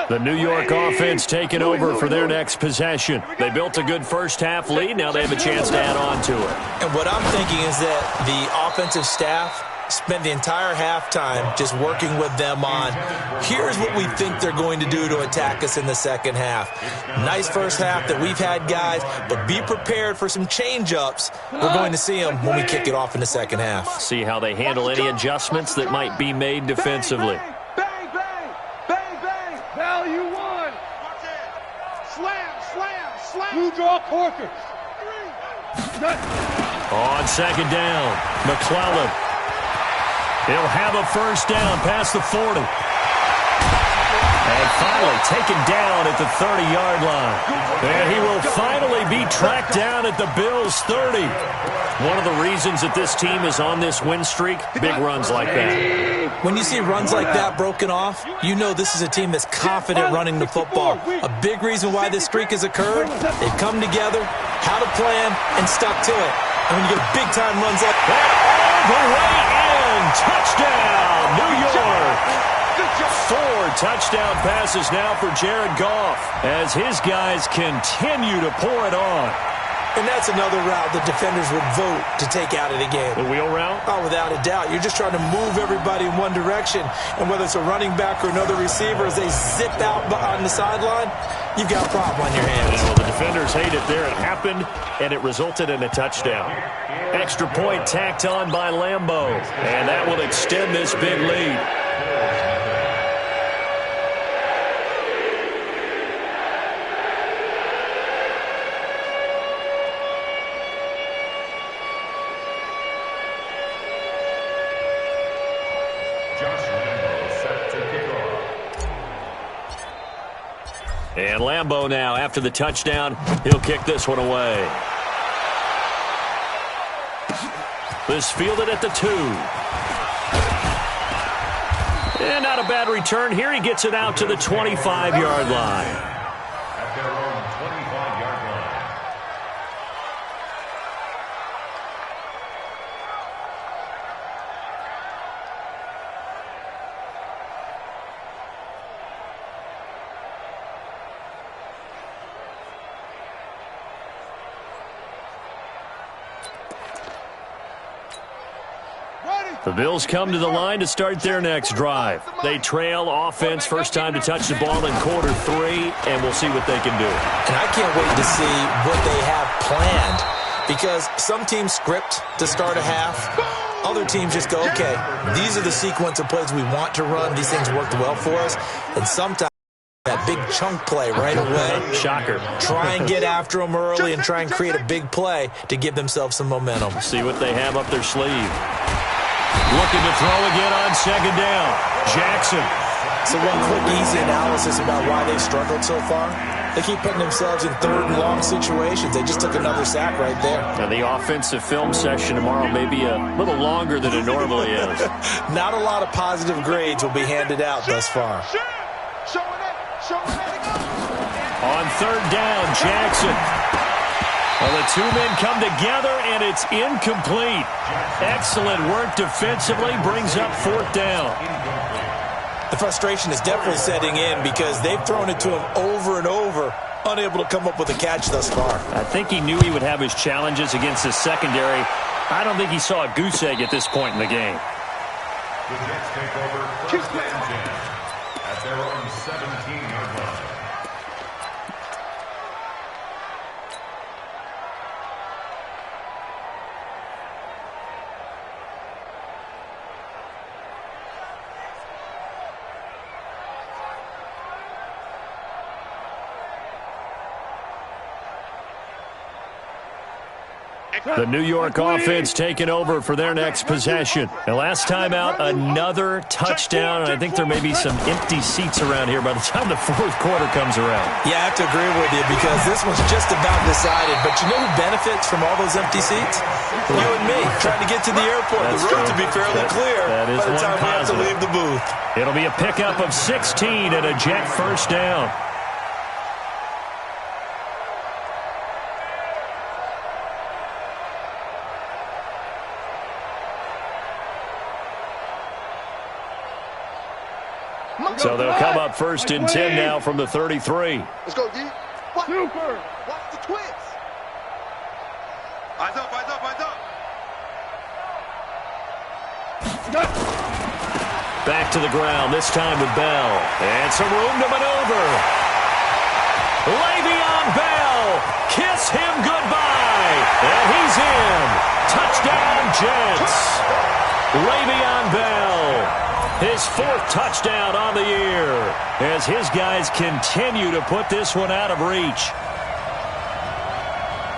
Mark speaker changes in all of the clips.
Speaker 1: The New York offense taking over for their next possession. They built a good first-half lead. Now they have a chance to add on to it.
Speaker 2: And what I'm thinking is that the offensive staff spent the entire halftime just working with them on, here's what we think they're going to do to attack us in the second half. Nice first half that we've had, guys, but be prepared for some change-ups. We're going to see them when we kick it off in the second half.
Speaker 1: See how they handle any adjustments that might be made defensively.
Speaker 3: Bang, bang, bang, bang. Value one. Slam, slam, slam. Blue draw Corker.
Speaker 1: On second down, McClellan. He'll have a first down past the 40. And finally taken down at the 30-yard line. And he will finally be tracked down at the Bills' 30. One of the reasons that this team is on this win streak, big runs like that.
Speaker 2: When you see runs like that broken off, you know this is a team that's confident running the football. A big reason why this streak has occurred, they've come together, had a plan, and stuck to it. And when you get big-time runs like that,
Speaker 1: all the way in, touchdown, New York. 4 touchdown passes now for Jared Goff as his guys continue to pour it on.
Speaker 2: And that's another route the defenders would vote to take out of the game.
Speaker 1: The wheel route?
Speaker 2: Oh, without a doubt. You're just trying to move everybody in one direction. And whether it's a running back or another receiver, as they zip out on the sideline, you've got a problem on your hands.
Speaker 1: Well, the defenders hate it there. It happened, and it resulted in a touchdown. Extra point tacked on by Lambeau. And that will extend this big lead. And Lambeau now, after the touchdown, he'll kick this one away. This fielded at the 2. And not a bad return here. He gets it out to the 25-yard line.
Speaker 4: At their own 25-yard line.
Speaker 1: The Bills come to the line to start their next drive. They trail offense, first time to touch the ball in quarter 3, and we'll see what they can do.
Speaker 2: And I can't wait to see what they have planned, because some teams script to start a half. Other teams just go, okay, these are the sequence of plays we want to run. These things worked well for us. And sometimes that big chunk play right away.
Speaker 1: Shocker.
Speaker 2: Try and get after them early and try and create a big play to give themselves some momentum.
Speaker 1: See what they have up their sleeve. Looking to throw again on second down. Jackson.
Speaker 2: So one quick, easy analysis about why they've struggled so far. They keep putting themselves in third and long situations. They just took another sack right there.
Speaker 1: Now the offensive film session tomorrow may be a little longer than it normally is.
Speaker 2: Not a lot of positive grades will be handed out thus far.
Speaker 1: On third down, Jackson. Well, the two men come together, and it's incomplete. Excellent work defensively, brings up fourth down.
Speaker 2: The frustration is definitely setting in because they've thrown it to him over and over, unable to come up with a catch thus far.
Speaker 1: I think he knew he would have his challenges against his secondary. I don't think he saw a goose egg at this point in the game.
Speaker 4: The Jets take over first and 10 at their own 17-yard line.
Speaker 1: The New York offense taking over for their next possession. And last time out, another touchdown. And I think there may be some empty seats around here by the time the fourth quarter comes around.
Speaker 2: Yeah, I have to agree with you because this one's just about decided. But you know who benefits from all those empty seats? You and me, trying to get to the airport.
Speaker 1: That's
Speaker 2: the road
Speaker 1: true.
Speaker 2: to be fairly clear
Speaker 1: that is
Speaker 2: by the time we have to leave the booth.
Speaker 1: It'll be a pickup of 16 and a Jet first down. So they'll come up first and 10 now from the 33.
Speaker 3: Let's go, D. Super. Watch the twist. Eyes up, eyes up, eyes up.
Speaker 1: Back to the ground, this time with Bell. And some room to maneuver. Le'Veon Bell, kiss him goodbye. And he's in. Touchdown, Jets. Le'Veon Bell, his 4th touchdown on the year, as his guys continue to put this one out of reach.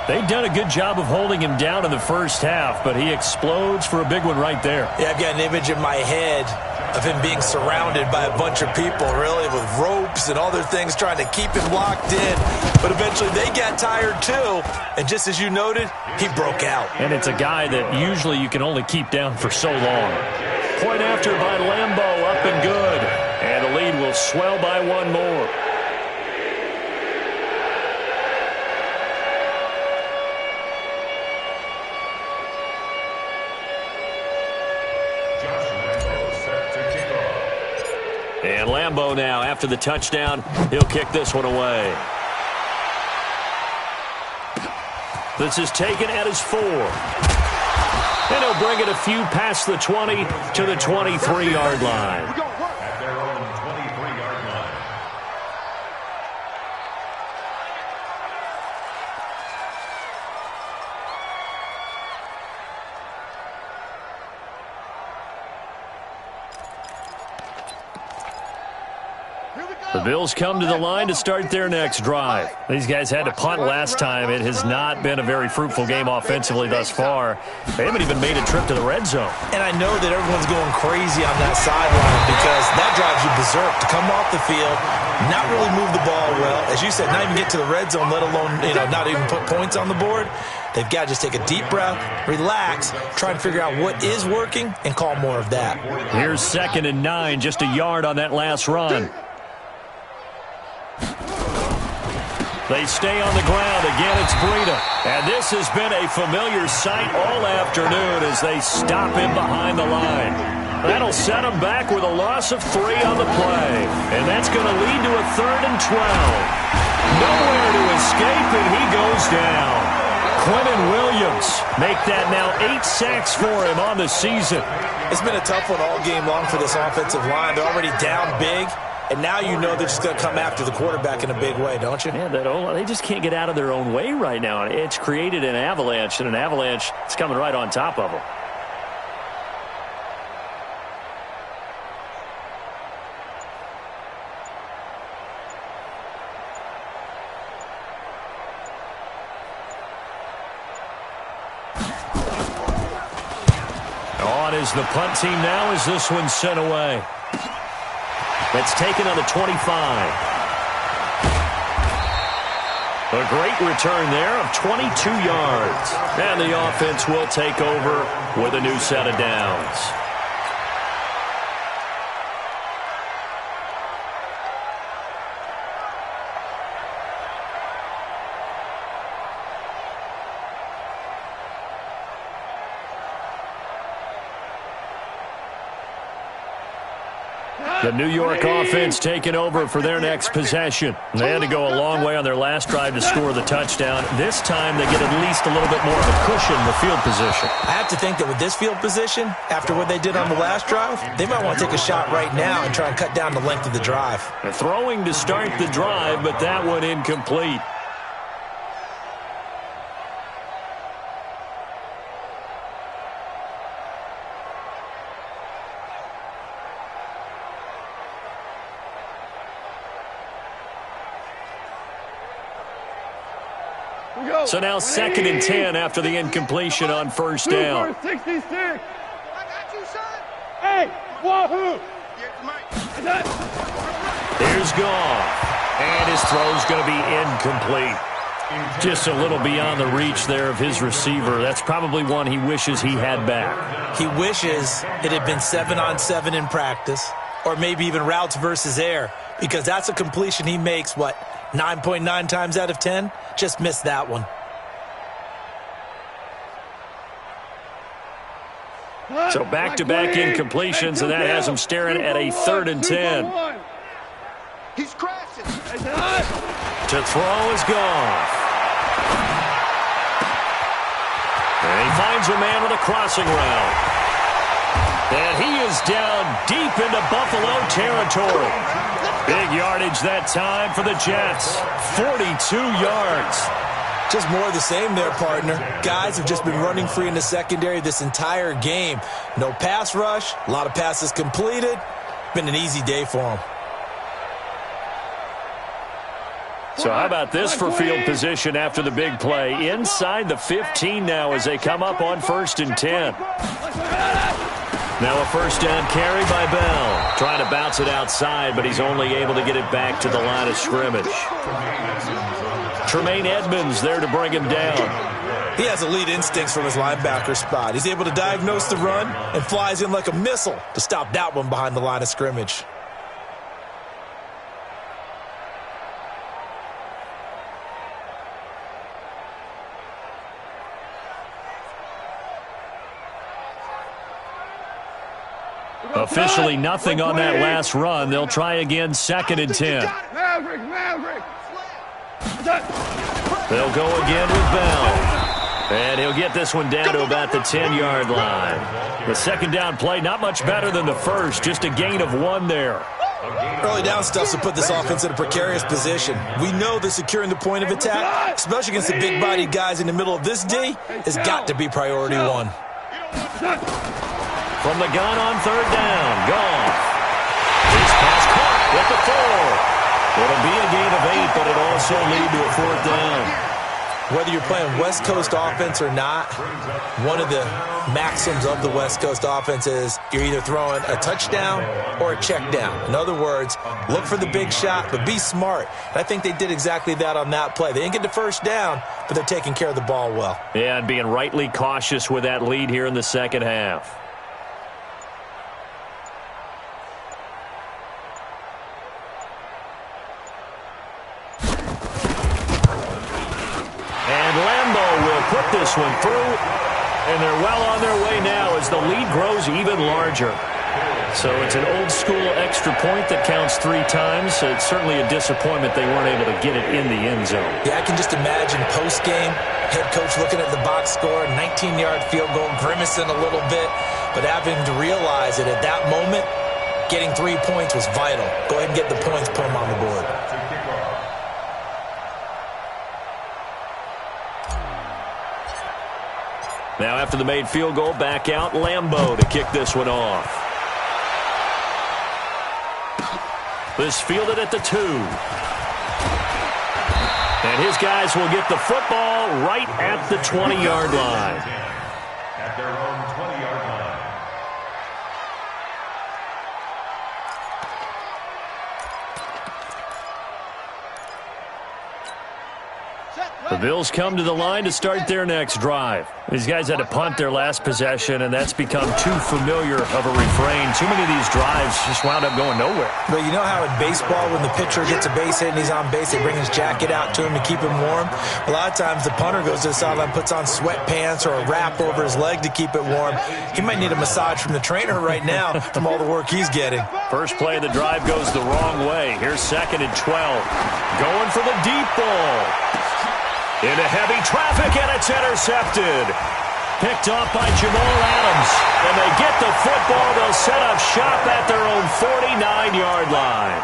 Speaker 1: They've done a good job of holding him down in the first half, but he explodes for a big one right there. Yeah,
Speaker 2: I've got an image in my head of him being surrounded by a bunch of people, really, with ropes and other things trying to keep him locked in. But eventually they got tired too, and just as you noted, he broke out.
Speaker 1: And it's a guy that usually you can only keep down for so long. Point after by Lambeau, up and good. And the lead will swell by one more. And Lambeau now, after the touchdown, he'll kick this one away. This is taken at his 4. And he'll bring it a few past the 20 to the 23-yard line.
Speaker 4: At their own 23-yard line.
Speaker 1: The Bills come to the line to start their next drive. These guys had to punt last time. It has not been a very fruitful game offensively thus far. They haven't even made a trip to the red zone.
Speaker 2: And I know that everyone's going crazy on that sideline because that drives you berserk to come off the field, not really move the ball well. As you said, not even get to the red zone, let alone, not even put points on the board. They've got to just take a deep breath, relax, try and figure out what is working, and call more of that.
Speaker 1: Here's 2nd and 9, just a yard on that last run. They stay on the ground. Again, it's Breida. And this has been a familiar sight all afternoon as they stop him behind the line. That'll set him back with a loss of 3 on the play. And that's going to lead to a 3rd and 12. Nowhere to escape, and he goes down. Quentin Williams make that now 8 sacks for him on the season.
Speaker 2: It's been a tough one all game long for this offensive line. They're already down big. And now you know they're just going to come after the quarterback in a big way, don't you?
Speaker 1: Yeah, they just can't get out of their own way right now. It's created an avalanche, and an avalanche is coming right on top of them. On is the punt team now as this one's sent away. That's taken on the 25. A great return there of 22 yards. And the offense will take over with a new set of downs. The New York offense taking over for their next possession. They had to go a long way on their last drive to score the touchdown. This time they get at least a little bit more of a cushion with field position.
Speaker 2: I have to think that with this field position, after what they did on the last drive, they might want to take a shot right now and try and cut down the length of the drive.
Speaker 1: They're throwing to start the drive, but that one incomplete. So now 2nd and 10 after the incompletion on first down.
Speaker 3: 66. I got you, son. Hey, wahoo.
Speaker 1: Here's Goff. And his throw's going to be incomplete. Just a little beyond the reach there of his receiver. That's probably one he wishes he had back.
Speaker 2: He wishes it had been 7-on-7 in practice, or maybe even routes versus air, because that's a completion he makes, 9.9 times out of 10? Just missed that one.
Speaker 1: So back-to-back incompletions, and that has him staring at a 3rd and 10.
Speaker 3: He's crashing.
Speaker 1: To throw is Goff. And he finds a man with a crossing route. And he is down deep into Buffalo territory. Big yardage that time for the Jets. 42 yards.
Speaker 2: Just more of the same there, partner. Guys have just been running free in the secondary this entire game. No pass rush, a lot of passes completed. Been an easy day for them.
Speaker 1: So how about this for field position after the big play? Inside the 15 now as they come up on 1st and 10. Now a first down carry by Bell. Trying to bounce it outside, but he's only able to get it back to the line of scrimmage. Tremaine Edmonds there to bring him down.
Speaker 2: He has elite instincts from his linebacker spot. He's able to diagnose the run and flies in like a missile to stop that one behind the line of scrimmage.
Speaker 1: Officially nothing on that last run. They'll try again 2nd and 10.
Speaker 3: Maverick.
Speaker 1: They'll go again with Bell. And he'll get this one down to about the 10-yard line. The second down play, not much better than the first, just a gain of 1 there.
Speaker 2: Early down stuff to put this offense in a precarious position. We know that securing the point of attack, especially against the big-bodied guys in the middle of this D, has got to be priority 1.
Speaker 1: From the gun on 3rd down, Goff. His pass caught with the 4. It'll be a gain of 8, but it'll also lead to a 4th down.
Speaker 2: Whether you're playing West Coast offense or not, one of the maxims of the West Coast offense is you're either throwing a touchdown or a check down. In other words, look for the big shot, but be smart. And I think they did exactly that on that play. They didn't get the first down, but they're taking care of the ball well.
Speaker 1: Yeah, and being rightly cautious with that lead here in the second half. Put this one through, and they're well on their way now as the lead grows even larger. So it's an old-school extra point that counts 3 times. So it's certainly a disappointment they weren't able to get it in the end zone.
Speaker 2: Yeah, I can just imagine post-game, head coach looking at the box score, 19-yard field goal, grimacing a little bit, but having to realize that at that moment, getting 3 points was vital. Go ahead and get the points, put them on the board.
Speaker 1: Now after the made field goal, back out Lambeau to kick this one off. This fielded at the 2. And his guys will get the football right at the 20-yard line.
Speaker 4: At their own 20-yard line.
Speaker 1: The Bills come to the line to start their next drive. These guys had to punt their last possession, and that's become too familiar of a refrain. Too many of these drives just wound up going nowhere.
Speaker 2: But you know how in baseball, when the pitcher gets a base hit and he's on base, they bring his jacket out to him to keep him warm? A lot of times the punter goes to the sideline, puts on sweatpants or a wrap over his leg to keep it warm. He might need a massage from the trainer right now from all the work he's getting.
Speaker 1: First play of the drive goes the wrong way. Here's 2nd and 12. Going for the deep ball. Into heavy traffic, and it's intercepted. Picked off by Jamal Adams. And they get the football. They'll set up shop at their own 49-yard line.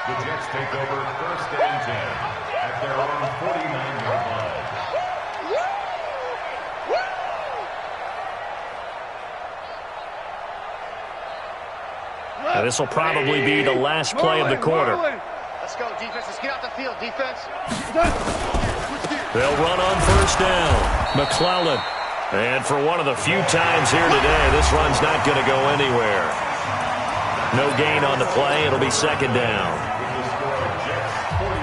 Speaker 4: The Jets take over 1st and 10 at their own 49-yard line.
Speaker 1: Now, this will probably be the last play of the quarter.
Speaker 3: Let's go, defense. Let's get out the field, defense.
Speaker 1: They'll run on 1st down. McClellan. And for one of the few times here today, this run's not going to go anywhere. No gain on the play. It'll be 2nd down.
Speaker 4: With the score of Jets 48,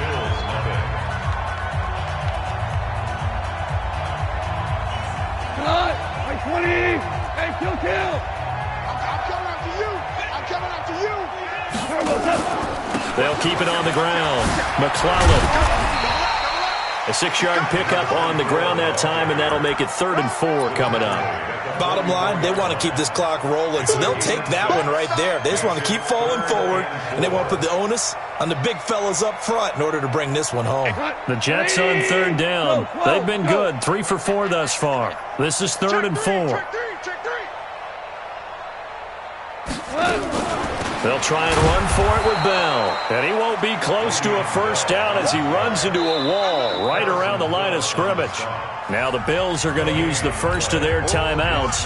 Speaker 4: Bills nothing.
Speaker 3: Cut! By 20! Hey, kill! I'm coming after you!
Speaker 1: They'll keep it on the ground. McClellan. A 6-yard pickup on the ground that time, and that'll make it 3rd and 4 coming up.
Speaker 2: Bottom line, they want to keep this clock rolling, so they'll take that one right there. They just want to keep falling forward, and they want to put the onus on the big fellas up front in order to bring this one home.
Speaker 1: The Jets on 3rd down. They've been good, 3 for 4 thus far. This is 3rd and 4. They'll try and run for it with Bell. And he won't be close to a first down as he runs into a wall right around the line of scrimmage. Now the Bills are going to use the first of their timeouts.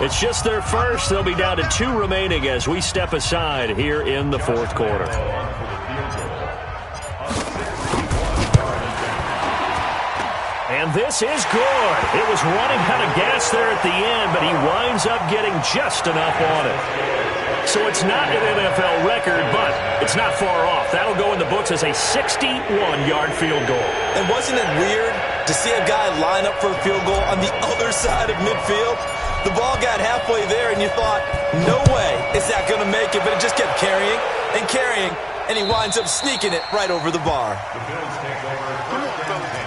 Speaker 1: It's just their first. They'll be down to 2 remaining as we step aside here in the 4th quarter. And this is good. It was running out of gas there at the end, but he winds up getting just enough on it. So it's not an NFL record, but it's not far off. That'll go in the books as a 61-yard field goal.
Speaker 2: And wasn't it weird to see a guy line up for a field goal on the other side of midfield? The ball got halfway there, and you thought, no way is that going to make it, but it just kept carrying and carrying, and he winds up sneaking it right over the bar.
Speaker 4: The Bills take over 1st and 10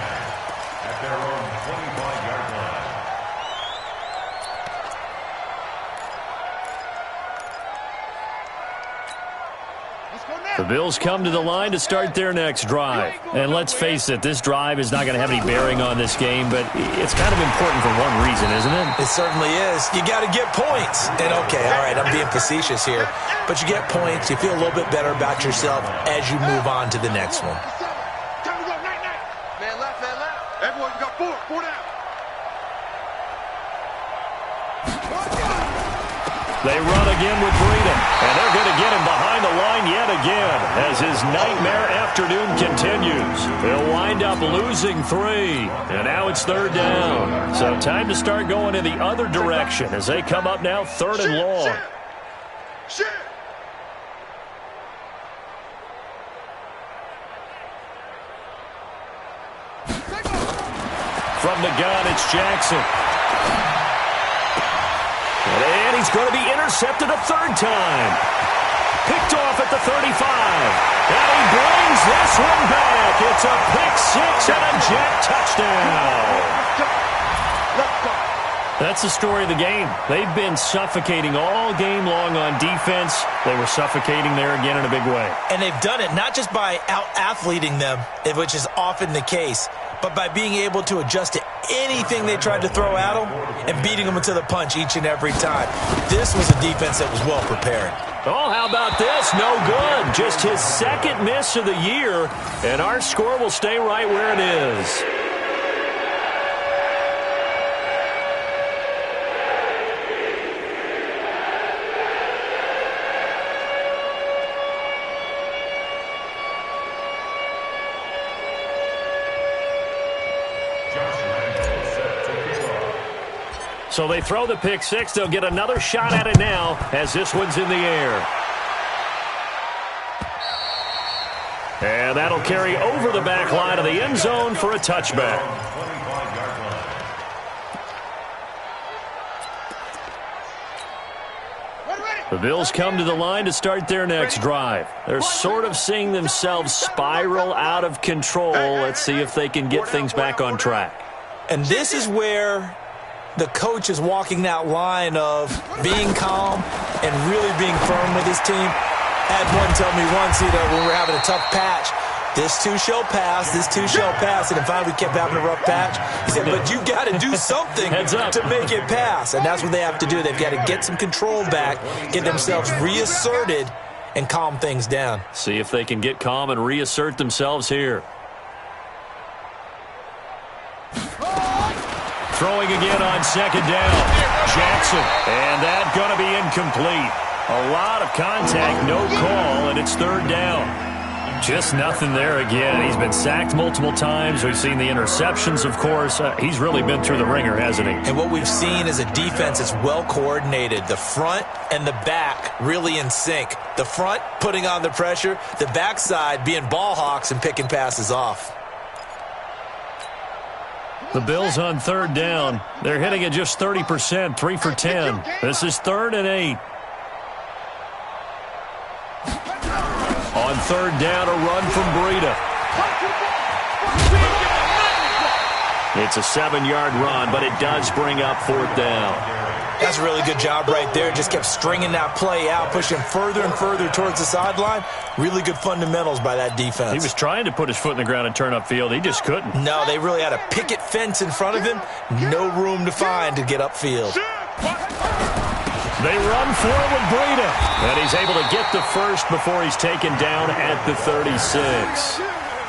Speaker 4: at their own 25-yard line.
Speaker 1: The Bills come to the line to start their next drive. And let's face it, this drive is not going to have any bearing on this game, but it's kind of important for one reason, isn't it?
Speaker 2: It certainly is. You got to get points. And, okay, all right, I'm being facetious here. But you get points, you feel a little bit better about yourself as you move on to the next one.
Speaker 3: Time to go, night. Man left. Everyone, you got 4 down.
Speaker 1: They run again with Breida, and they're going to get him behind the line yet again as his nightmare afternoon continues. They'll wind up losing 3, and now it's 3rd down. So time to start going in the other direction as they come up now 3rd and long.
Speaker 3: Shit.
Speaker 1: From the gun, it's Jackson. And he's going to be intercepted a 3rd time. Picked off at the 35. And he brings this one back. It's a pick 6 and a Jet touchdown. That's the story of the game. They've been suffocating all game long on defense. They were suffocating there again in a big way.
Speaker 2: And they've done it not just by out-athleting them, which is often the case, but by being able to adjust to anything they tried to throw at them and beating them to the punch each and every time. This was a defense that was well prepared.
Speaker 1: Oh, how about this? No good. Just his 2nd miss of the year, and our score will stay right where it is. So they throw the pick 6. They'll get another shot at it now as this one's in the air. And that'll carry over the back line of the end zone for a touchback. The Bills come to the line to start their next drive. They're sort of seeing themselves spiral out of control. Let's see if they can get things back on track.
Speaker 2: And this is where the coach is walking that line of being calm and really being firm with his team. Had one tell me once, when we were having a tough patch, this too shall pass, this too shall pass. And finally we kept having a rough patch. He said, but you got to do something to make it pass. And that's what they have to do. They've got to get some control back, get themselves reasserted, and calm things down.
Speaker 1: See if they can get calm and reassert themselves here. Throwing again on 2nd down. Jackson. And that's going to be incomplete. A lot of contact, no call, and it's 3rd down. Just nothing there again. He's been sacked multiple times. We've seen the interceptions, of course. He's really been through the ringer, hasn't he?
Speaker 2: And what we've seen is a defense that's well coordinated. The front and the back really in sync. The front putting on the pressure. The backside being ball hawks and picking passes off.
Speaker 1: The Bills on 3rd down. They're hitting at just 30%, 3 for 10. This is 3rd and 8. On 3rd down, a run from Breida. It's a 7-yard run, but it does bring up 4th down.
Speaker 2: That's a really good job right there. Just kept stringing that play out, pushing further and further towards the sideline. Really good fundamentals by that defense.
Speaker 1: He was trying to put his foot in the ground and turn upfield. He just couldn't.
Speaker 2: No, they really had a picket fence in front of him. No room to find to get upfield.
Speaker 1: They run for it with Breida. And he's able to get the first before he's taken down at the 36.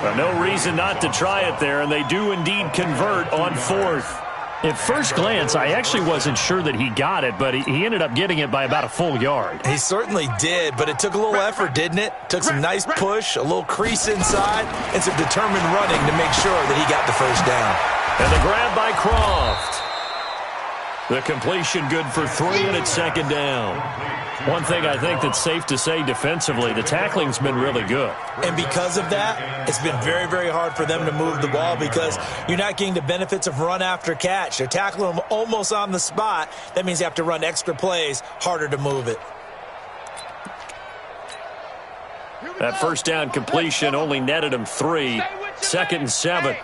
Speaker 1: But no reason not to try it there, and they do indeed convert on 4th. At first glance, I actually wasn't sure that he got it, but he ended up getting it by about a full yard.
Speaker 2: He certainly did, but it took a little effort, didn't it? Took some nice push, a little crease inside, and some determined running to make sure that he got the first down.
Speaker 1: And the grab by Croft. The completion good for 3, and it's 2nd down. One thing I think that's safe to say defensively, the tackling's been really good.
Speaker 2: And because of that, it's been very, very hard for them to move the ball because you're not getting the benefits of run after catch. They're tackling them almost on the spot. That means you have to run extra plays, harder to move it.
Speaker 1: That first down completion only netted him 3. 2nd and 7.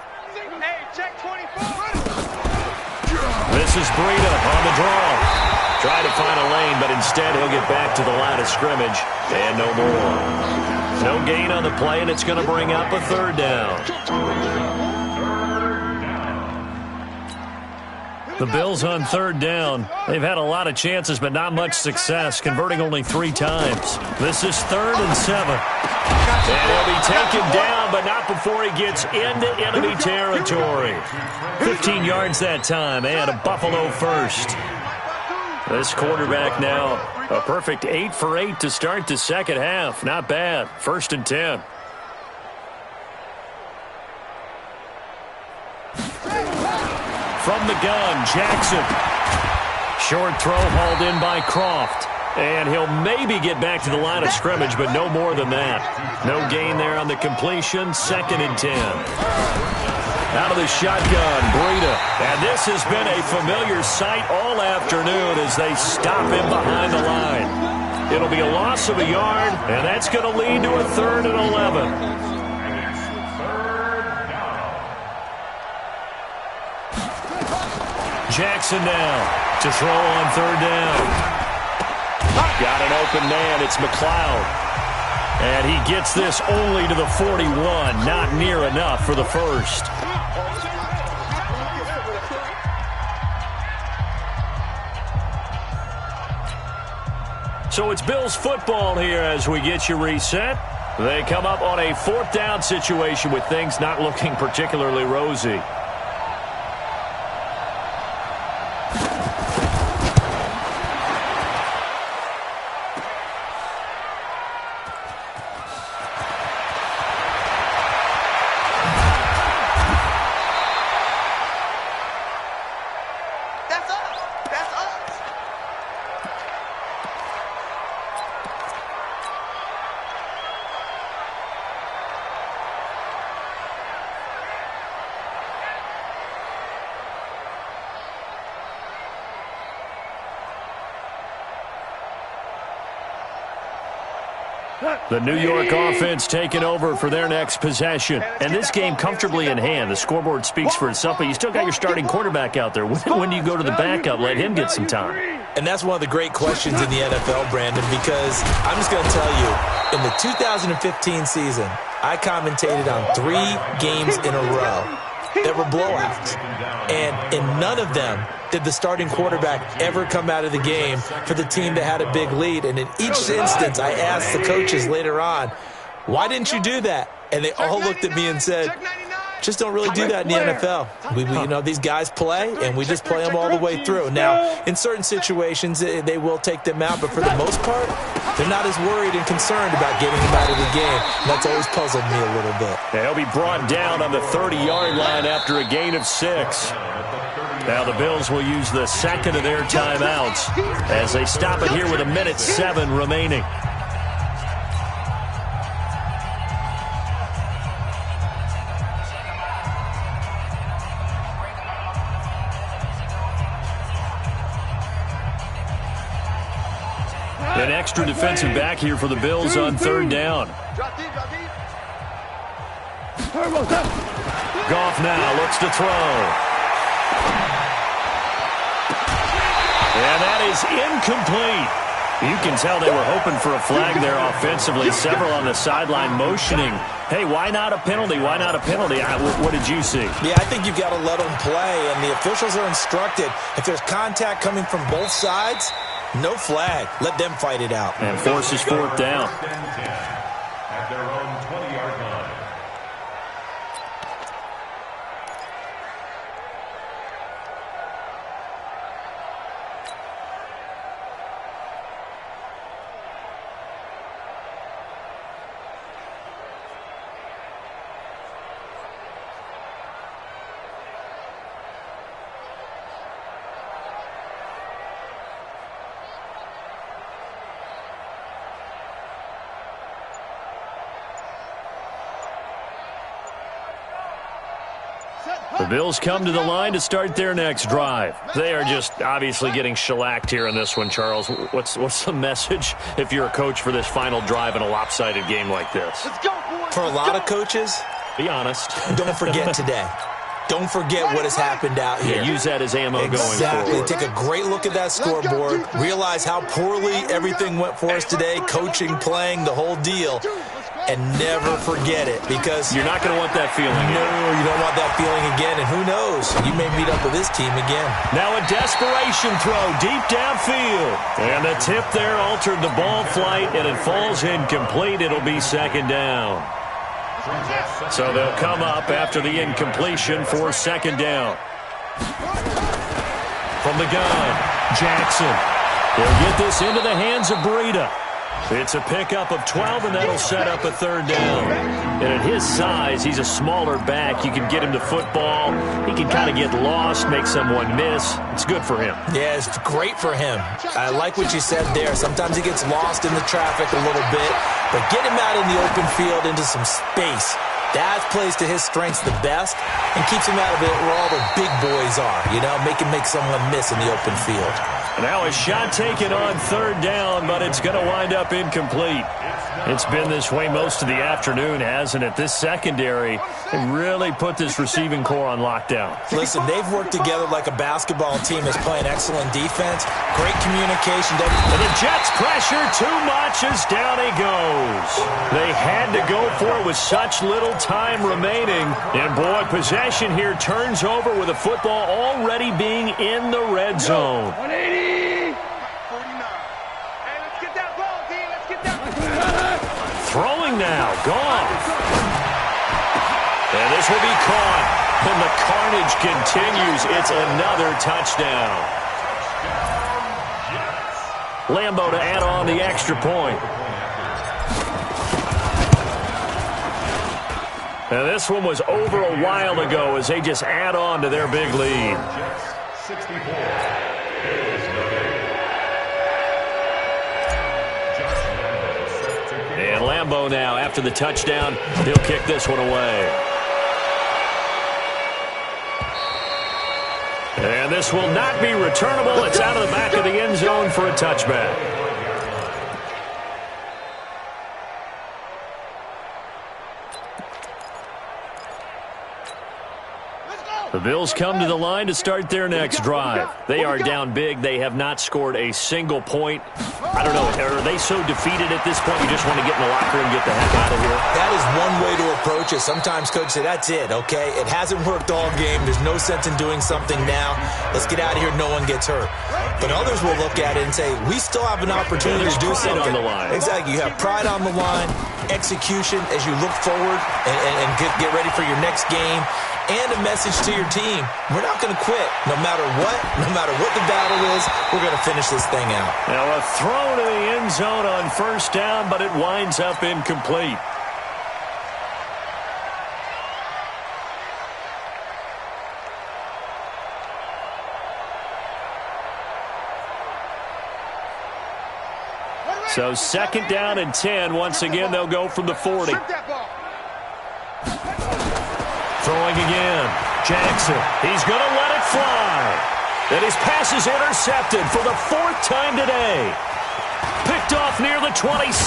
Speaker 1: This is Breida on the draw. Trying to find a lane, but instead he'll get back to the line of scrimmage. And no more. No gain on the play, and it's going to bring up a 3rd down. The Bills on 3rd down. They've had a lot of chances, but not much success, converting only 3 times. This is 3rd and 7. And he'll be taken down, but not before he gets into enemy territory. 15 yards that time, and a Buffalo first. This quarterback now, a perfect 8 for 8 to start the second half. Not bad. 1st and 10. From the gun, Jackson. Short throw hauled in by Croft. And he'll maybe get back to the line of scrimmage, but no more than that. No gain there on the completion. 2nd and 10. Out of the shotgun, Breida. And this has been a familiar sight all afternoon as they stop him behind the line. It'll be a loss of a yard, and that's going to lead to a 3rd and 11. Jackson now to throw on 3rd down. Got an open man. It's McLeod. And he gets this only to the 41. Not near enough for the first. So it's Bills football here as we get you reset. They come up on a 4th down situation with things not looking particularly rosy. The New York offense taking over for their next possession. And this game comfortably in hand. The scoreboard speaks for itself, but you still got your starting quarterback out there. When do you go to the backup? Let him get some time.
Speaker 2: And that's one of the great questions in the NFL, Brandon, because I'm just going to tell you, in the 2015 season, I commentated on 3 games in a row that were blowouts. And in none of them did the starting quarterback ever come out of the game for the team that had a big lead. And in each instance, I asked the coaches later on, why didn't you do that? And they all looked at me and said, just don't really do that in the NFL. You know, these guys play, and we just play them all the way through. Now, in certain situations, they will take them out, but for the most part, they're not as worried and concerned about getting them out of the game. And that's always puzzled me a little bit.
Speaker 1: He'll be brought down on the 30-yard line after a gain of 6. Now the Bills will use the second of their timeouts as they stop it here with 1:07 remaining. An extra defensive back here for the Bills on 3rd down. Goff now looks to throw. And that is incomplete. You can tell they were hoping for a flag there offensively. Several on the sideline motioning, hey, why not a penalty? Why not a penalty? What did you see?
Speaker 2: Yeah, I think you've got to let them play, and the officials are instructed. If there's contact coming from both sides, no flag. Let them fight it out.
Speaker 1: And forces fourth down.
Speaker 4: At their own 20-yard line.
Speaker 1: The Bills come to the line to start their next drive. They are just obviously getting shellacked here in this one, Charles. What's the message if you're a coach for this final drive in a lopsided game like this?
Speaker 2: For a lot of coaches,
Speaker 1: be honest.
Speaker 2: Don't forget today. Don't forget what has happened out here.
Speaker 1: Yeah, use that as ammo going forward.
Speaker 2: Take a great look at that scoreboard. Realize how poorly everything went for us today. Coaching, playing, the whole deal. And never forget it, because
Speaker 1: you're not going to want that feeling
Speaker 2: again.
Speaker 1: No,
Speaker 2: you don't want that feeling again. And who knows? You may meet up with this team again.
Speaker 1: Now a desperation throw deep downfield. And the tip there altered the ball flight, and it falls incomplete. It'll be second down. So they'll come up after the incompletion for second down. From the gun, Jackson. They'll get this into the hands of Breida. It's a pickup of 12, and that'll set up a third down. And at his size, he's a smaller back. You can get him to football. He can kind of get lost, make someone miss. It's good for him.
Speaker 2: Yeah, it's great for him. I like what you said there. Sometimes he gets lost in the traffic a little bit, but get him out in the open field into some space. That plays to his strengths the best and keeps him out of it where all the big boys are, make him make someone miss in the open field.
Speaker 1: Now a shot taken on third down, but it's going to wind up incomplete. It's been this way most of the afternoon, hasn't it? This secondary, they really put this receiving core on lockdown.
Speaker 2: Listen, they've worked together like a basketball team that's playing excellent defense, great communication.
Speaker 1: And the Jets pressure too much as down he goes. They had to go for it with such little time remaining. And, boy, possession here turns over with the football already being in the red zone.
Speaker 3: 180. 49. Hey, let's get that ball, D. Let's get that.
Speaker 1: Throwing now, gone. And this will be caught. And the carnage continues. It's another touchdown. Lambo to add on the extra point. And this one was over a while ago as they just add on to their big lead.
Speaker 4: 64.
Speaker 1: And Lambo now, after the touchdown, he'll kick this one away. And this will not be returnable. It's out of the back of the end zone for a touchback. The Bills come to the line to start their next drive. They are down big. They have not scored a single point. I don't know. Are they so defeated at this point you just want to get in the locker room and get the heck out of here?
Speaker 2: That is one way to approach it. Sometimes coaches say, that's it, okay? It hasn't worked all game. There's no sense in doing something now. Let's get out of here. No one gets hurt. But others will look at it and say, we still have an opportunity to do something.
Speaker 1: On the line.
Speaker 2: Exactly. You have pride on the line, execution as you look forward and get ready for your next game. And a message to your team. We're not going to quit. No matter what the battle is, we're going to finish this thing out.
Speaker 1: Now a throw to the end zone on first down, but it winds up incomplete. So second down and 10. Once again, they'll go from the 40. Throwing again. Jackson. He's going to let it fly. And his pass is intercepted for the fourth time today. Picked off near the 26.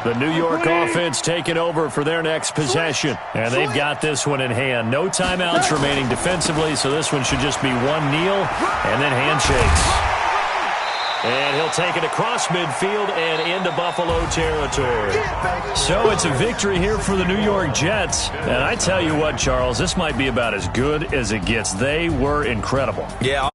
Speaker 1: The New York offense taking over for their next possession. And they've got this one in hand. No timeouts remaining defensively, so this one should just be one kneel and then handshakes. And he'll take it across midfield and into Buffalo territory. So it's a victory here for the New York Jets. And I tell you what, Charles, this might be about as good as it gets. They were incredible.
Speaker 2: Yeah.